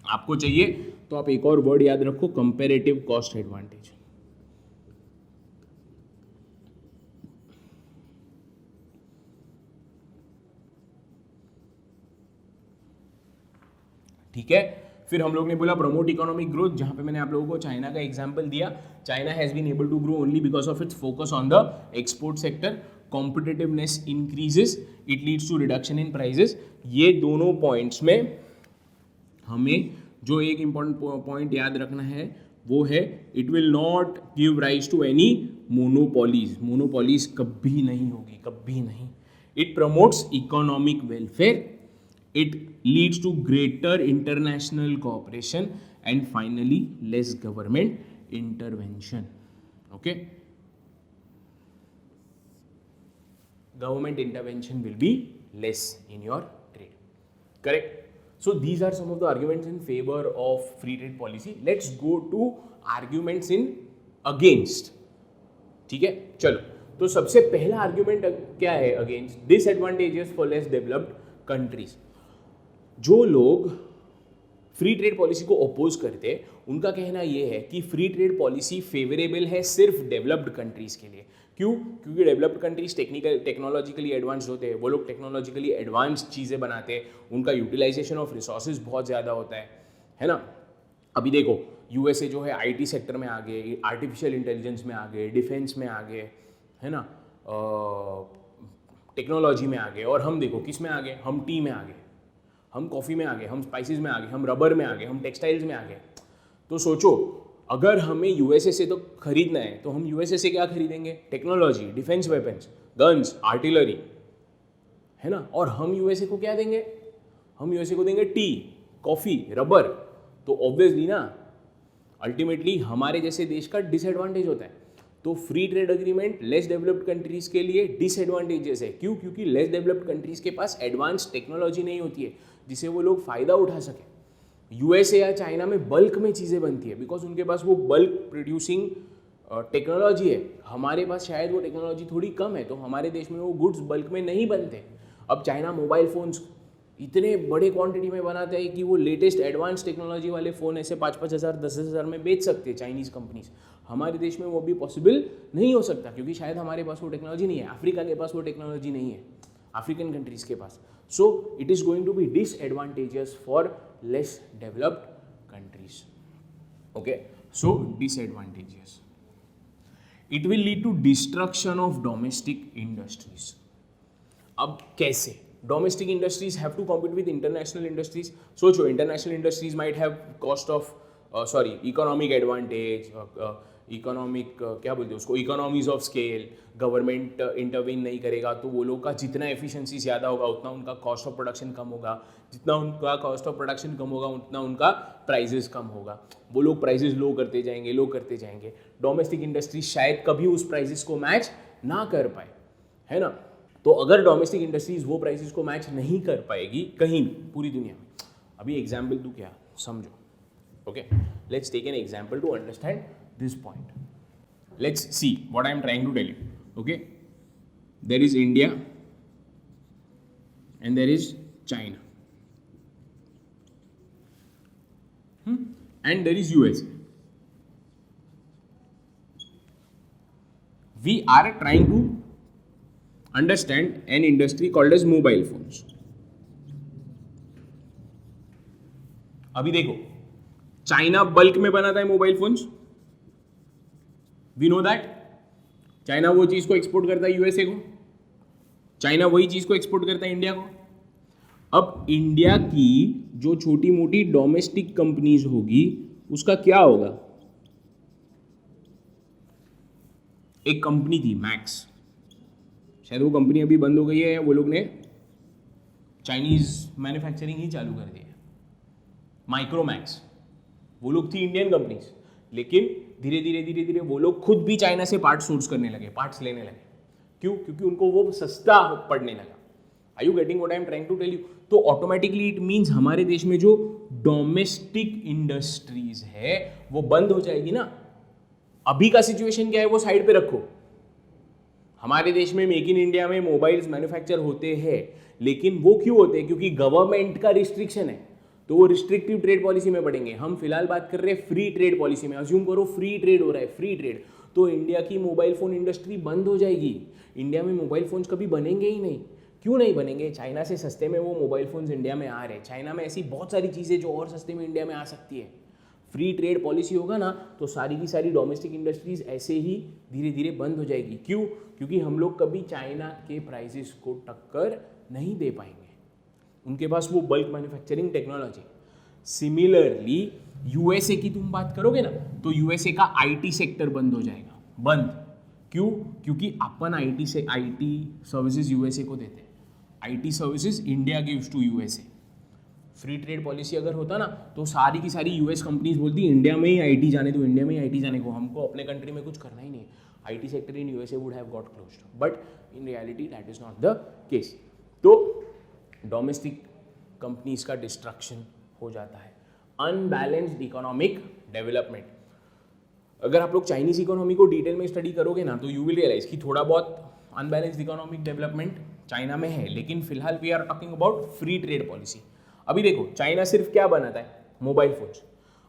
आपको चाहिए तो आप एक और वर्ड याद रखो, कंपेरेटिव कॉस्ट एडवांटेज. ठीक है. फिर हम लोग ने बोला प्रमोट इकोनॉमिक ग्रोथ, जहां पे मैंने आप लोगों को चाइना का एग्जांपल दिया. China has been able to grow only because of its focus on the export sector. Competitiveness increases, it leads to reduction in prices. ये दोनों पॉइंट्स में हमें जो एक इंपॉर्टेंट पॉइंट याद रखना है वो है, it will not give rise to any monopolies. Monopolies कभी नहीं होगी, कभी नहीं. It promotes economic welfare. It leads to greater international cooperation and finally less government intervention. Okay, government intervention will be less in your trade. Correct. So these are some of the arguments in favor of free trade policy. Let's go to arguments in against. ठीक है, चलो. तो सबसे पहला argument क्या है against? Disadvantages for less developed countries. जो लोग फ्री ट्रेड पॉलिसी को अपोज करते हैं उनका कहना यह है कि फ्री ट्रेड पॉलिसी फेवरेबल है सिर्फ डेवलप्ड कंट्रीज के लिए. क्यों? क्योंकि डेवलप्ड कंट्रीज टेक्नोलॉजिकली एडवांस्ड होते हैं, वो लोग टेक्नोलॉजिकली एडवांस्ड चीज़ें बनाते हैं, उनका यूटिलाइजेशन ऑफ रिसोर्सेज बहुत ज़्यादा होता है ना. अभी देखो यूएसए जो है आईटी सेक्टर में आ गए, आर्टिफिशियल इंटेलिजेंस में आ गए, डिफेंस में आ गए, है ना, टेक्नोलॉजी में आ गए. और हम देखो किस में आ गए? हम टी में आ गए, हम कॉफ़ी में आ गए, हम स्पाइसेस में आ गए, हम रबर में आ गए, हम टेक्सटाइल्स में आ गए. तो सोचो अगर हमें यूएसए से तो खरीदना है तो हम यूएसए से क्या खरीदेंगे? Technology, defence weapons, guns, artillery, है ना। और हम यूएसए को क्या देंगे? हम यूएसए को देंगे टी, कॉफी, रबर। तो ऑब्वियसली ना अल्टीमेटली हमारे जैसे देश का डिसएडवांटेज होता है। तो free trade agreement less developed countries के लिए डिसएडवांटेजेस है। क्यों? क्योंकि लेस डेवलप्ड कंट्रीज के पास एडवांस टेक्नोलॉजी नहीं होती है जिसे वो लोग फायदा उठा सके। यूएसए या चाइना में बल्क में चीज़ें बनती है बिकॉज उनके पास वो बल्क प्रोड्यूसिंग टेक्नोलॉजी है। हमारे पास शायद वो टेक्नोलॉजी थोड़ी कम है, तो हमारे देश में वो गुड्स बल्क में नहीं बनते। अब चाइना मोबाइल फ़ोन्स इतने बड़े क्वांटिटी में बनाते हैं कि वो लेटेस्ट एडवांस टेक्नोलॉजी वाले फ़ोन ऐसे 5-5 हज़ार 10-10 हज़ार में बेच सकते हैं चाइनीज़ कंपनीज। हमारे देश में वो भी पॉसिबल नहीं हो सकता क्योंकि शायद हमारे पास वो टेक्नोलॉजी नहीं है, अफ्रीका के पास वो टेक्नोलॉजी नहीं है, अफ्रीकन कंट्रीज़ के पास। So it is going to be disadvantages for less developed countries. Okay, so disadvantages, it will lead to destruction of domestic industries. अब कैसे? Domestic industries have to compete with international industries. सोचो, international industries might have cost of economic advantage, economic क्या बोलते हैं उसको, economies of scale. Government intervene नहीं करेगा तो वो लोग का जितना एफिशिएंसी ज़्यादा होगा उतना उनका कॉस्ट ऑफ प्रोडक्शन कम होगा, जितना उनका कॉस्ट ऑफ प्रोडक्शन कम होगा उतना उनका प्राइजेस कम होगा। वो लोग प्राइजेस लो करते जाएंगे, लो करते जाएंगे। डोमेस्टिक इंडस्ट्री शायद कभी उस प्राइजेस को मैच ना कर पाए, है ना। तो अगर डोमेस्टिक इंडस्ट्रीज वो प्राइसेस को मैच नहीं कर पाएगी कहीं भी पूरी दुनिया में, अभी एग्जाम्पल दूं क्या, समझो। Okay, let's take an example to understand this point. Let's see what I am trying to tell you. Okay, there is India and there is China, and there is USA. We are trying to understand an industry called as mobile phones. अभी देखो, China bulk में बनाता है mobile phones, we know that. China वो चीज़ को export करता है यूएसए को, चाइना वही चीज़ को एक्सपोर्ट करता है इंडिया को। अब इंडिया की जो छोटी मोटी डोमेस्टिक कंपनीज होगी उसका क्या होगा? एक कंपनी थी मैक्स, शायद वो कंपनी अभी बंद हो गई है, वो लोग ने चाइनीज मैन्युफैक्चरिंग ही चालू कर दी है। माइक्रोमैक्स, वो लोग थी इंडियन कंपनीज, लेकिन धीरे धीरे वो लोग खुद भी चाइना से पार्ट्स सोर्स करने लगे, पार्ट्स लेने लगे। क्यों? क्योंकि उनको वो सस्ता पड़ने लगा। Are you getting what I am trying to tell you? तो ऑटोमेटिकली इट मीन्स हमारे देश में जो डोमेस्टिक इंडस्ट्रीज है वो बंद हो जाएगी ना। अभी का सिचुएशन क्या है वो साइड पे रखो। हमारे देश में मेक इन इंडिया में मोबाइल्स मैन्युफैक्चर होते हैं, लेकिन वो क्यों होते हैं? क्योंकि गवर्नमेंट का रिस्ट्रिक्शन है, तो वो रिस्ट्रिक्टिव ट्रेड पॉलिसी में पड़ेंगे। हम फिलहाल बात कर रहे हैं फ्री ट्रेड पॉलिसी में। अज्यूम करो फ्री ट्रेड हो रहा है, फ्री ट्रेड, तो इंडिया की मोबाइल फोन इंडस्ट्री बंद हो जाएगी। इंडिया में मोबाइल फोन्स कभी बनेंगे ही नहीं। क्यों नहीं बनेंगे? चाइना से सस्ते में वो मोबाइल फोन्स इंडिया में आ रहे हैं। चाइना में ऐसी बहुत सारी चीज़ें जो और सस्ते में इंडिया में आ सकती है। फ्री ट्रेड पॉलिसी होगा ना तो सारी की सारी डोमेस्टिक इंडस्ट्रीज ऐसे ही धीरे धीरे बंद हो जाएगी। क्यों? क्योंकि हम लोग कभी चाइना के प्राइसेस को टक्कर नहीं दे पाएंगे, उनके पास वो bulk manufacturing technology. Similarly USA की तुम बात करोगे ना तो यूएसए का आईटी सेक्टर बंद हो जाएगा। बंद क्यों? क्योंकि अपन आईटी सर्विसेज यूएसए को देते हैं। IT services India gives to USA. Free trade policy अगर होता ना तो सारी की सारी यूएस कंपनीज बोलती इंडिया में ही आईटी जाने दो, इंडिया में ही आईटी जाने को, हमको अपने कंट्री में कुछ करना ही नहीं है। IT sector in USA would have got closed, but in reality that is not the case. तो डोमेस्टिक कंपनीज का डिस्ट्रक्शन हो जाता है। अनबैलेंस्ड इकोनॉमिक डेवलपमेंट, अगर आप लोग चाइनीज इकोनॉमी को डिटेल में स्टडी करोगे ना तो यू विल रियलाइज कि थोड़ा बहुत अनबैलेंस्ड इकोनॉमिक डेवलपमेंट चाइना में है, लेकिन फिलहाल we are talking about free trade policy. अभी देखो, चाइना सिर्फ क्या बनाता है? Mobile phones.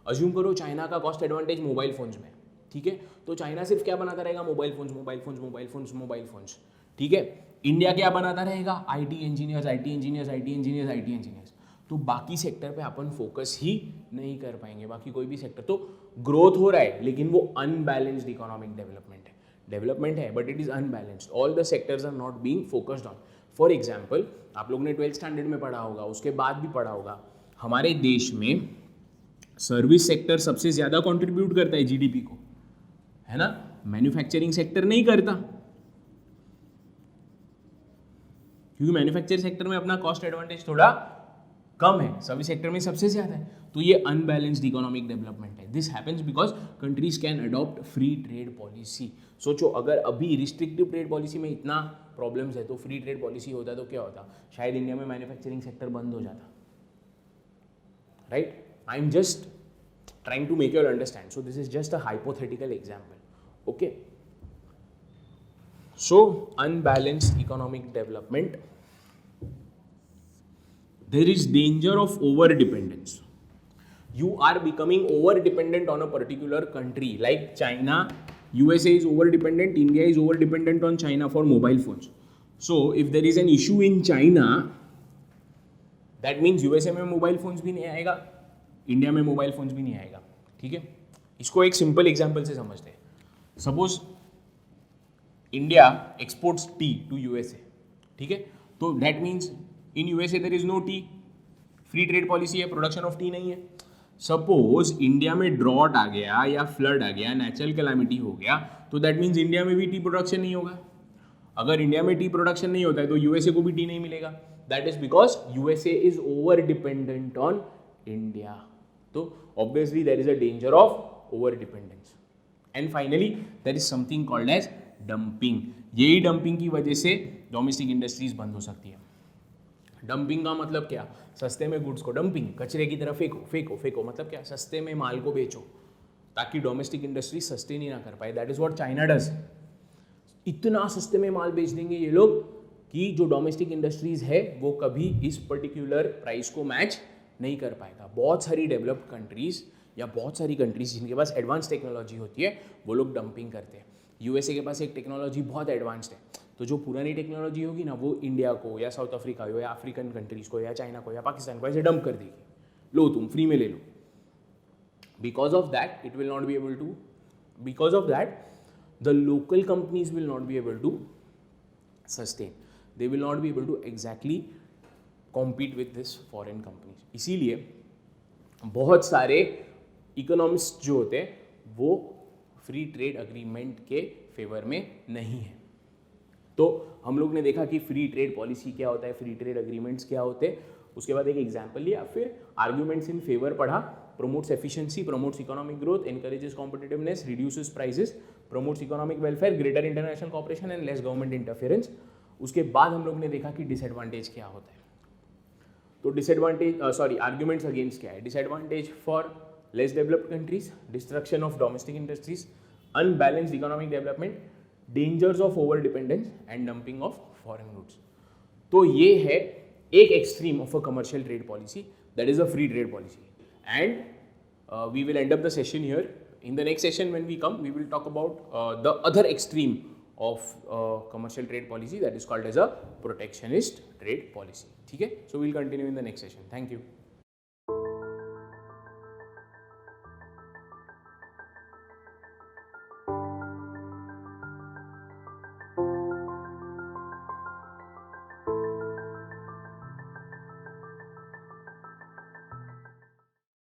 अज्यूम करो चाइना का कॉस्ट एडवांटेज मोबाइल फोन्स में, ठीक है, तो चाइना सिर्फ क्या बनाता रहेगा? Mobile phones, mobile phones, mobile phones, mobile phones, ठीक है। इंडिया क्या बनाता रहेगा? IT engineers, IT engineers, IT engineers, IT engineers. तो बाकी सेक्टर पे अपन फोकस ही नहीं कर पाएंगे, बाकी कोई भी सेक्टर। तो ग्रोथ हो रहा है लेकिन वो अनबैलेंस्ड इकोनॉमिक डेवलपमेंट है। डेवलपमेंट है but it is unbalanced. All the sectors are not being focused on. For example, आप लोग ने 12th स्टैंडर्ड में पढ़ा होगा, उसके बाद भी पढ़ा होगा, हमारे देश में सर्विस सेक्टर सबसे ज्यादा कंट्रीब्यूट करता है जीडीपी को, है ना, मैन्युफैक्चरिंग सेक्टर नहीं करता, क्योंकि मैन्युफैक्चरिंग सेक्टर में अपना कॉस्ट एडवांटेज थोड़ा कम है, सर्विस सेक्टर में सबसे ज्यादा है। तो ये अनबैलेंस्ड इकोनॉमिक डेवलपमेंट है। This happens because countries can adopt free trade policy. सोचो अगर अभी रिस्ट्रिक्टिव ट्रेड पॉलिसी में इतना प्रॉब्लम्स है तो फ्री ट्रेड पॉलिसी होता तो क्या होता, शायद इंडिया में मैन्युफैक्चरिंग सेक्टर बंद हो जाता, right. I am just trying to make you all understand. So this is just a hypothetical example. Okay. So unbalanced economic development. There is danger of over dependence. You are becoming over dependent on a particular country like China. USA is over dependent. India is over dependent on China for mobile phones. So if there is an issue in China, that means USA में mobile phones भी नहीं आएगा, India में mobile phones भी नहीं आएगा, ठीक है। इसको एक सिंपल एग्जांपल से समझते हैं। Suppose India exports tea to USA, ठीक है, तो that means in USA there is no tea, free trade policy है, प्रोडक्शन ऑफ टी नहीं है। सपोज इंडिया में ड्रॉट आ गया या फ्लड आ गया, नेचुरल कैलामिटी हो गया, तो दैट मीन्स इंडिया में भी टी प्रोडक्शन नहीं होगा। अगर इंडिया में टी प्रोडक्शन नहीं होता है तो यूएसए को भी टी नहीं मिलेगा। That is because USA is over dependent on India. तो obviously there is a danger of over dependence. And finally there is something called as dumping. यही डंपिंग की वजह से डोमेस्टिक इंडस्ट्रीज बंद हो सकती है। डंपिंग का मतलब क्या, सस्ते में गुड्स को डंपिंग, कचरे की तरफ फेंको फेंको फेंको, मतलब क्या, सस्ते में माल को बेचो ताकि डोमेस्टिक इंडस्ट्री सस्ते नहीं ना कर पाए। That is what China does. इतना सस्ते में माल बेच देंगे ये लोग कि जो डोमेस्टिक इंडस्ट्रीज है वो कभी इस पर्टिकुलर प्राइस को मैच नहीं कर पाएगा। बहुत सारी डेवलप्ड कंट्रीज या बहुत सारी कंट्रीज जिनके पास एडवांस टेक्नोलॉजी होती है वो लोग डंपिंग करते हैं। यूएसए के पास एक टेक्नोलॉजी बहुत एडवांस्ड है, तो जो पुरानी टेक्नोलॉजी होगी ना वो इंडिया को या साउथ अफ्रीका को या अफ्रीकन कंट्रीज को या चाइना को या पाकिस्तान को ऐसे डंप कर देगी, लो तुम फ्री में ले लो। Because of that it will not be able to, because of that the local companies will not be able to sustain, they will not be able to exactly compete with this foreign companies. इसीलिए बहुत सारे economist जो होते हैं वो free trade agreement के favour में नहीं है। तो हम लोग ने देखा कि फ्री ट्रेड पॉलिसी क्या होता है, फ्री ट्रेड अग्रीमेंट्स क्या होते हैं, उसके बाद एक एग्जाम्पल लिया, फिर आर्ग्यूमेंट्स इन फेवर पढ़ा, promotes efficiency, promotes economic growth, encourages competitiveness, reduces prices, promotes economic welfare, greater international cooperation and less government interference। उसके बाद हम लोग ने देखा कि डिसएडवांटेज क्या होता है। तो डिसएडवांटेज आर्ग्यूमेंट्स अगेंस्ट क्या है, disadvantage for less developed countries, destruction of domestic industries, unbalanced economic development, dangers of over dependence and dumping of foreign goods. तो ये है एक extreme of a commercial trade policy, that is a free trade policy. And we will end up the session here. In the next session when we come, we will talk about the other extreme of commercial trade policy, that is called as a protectionist trade policy. ठीक है? So we'll continue in the next session. Thank you.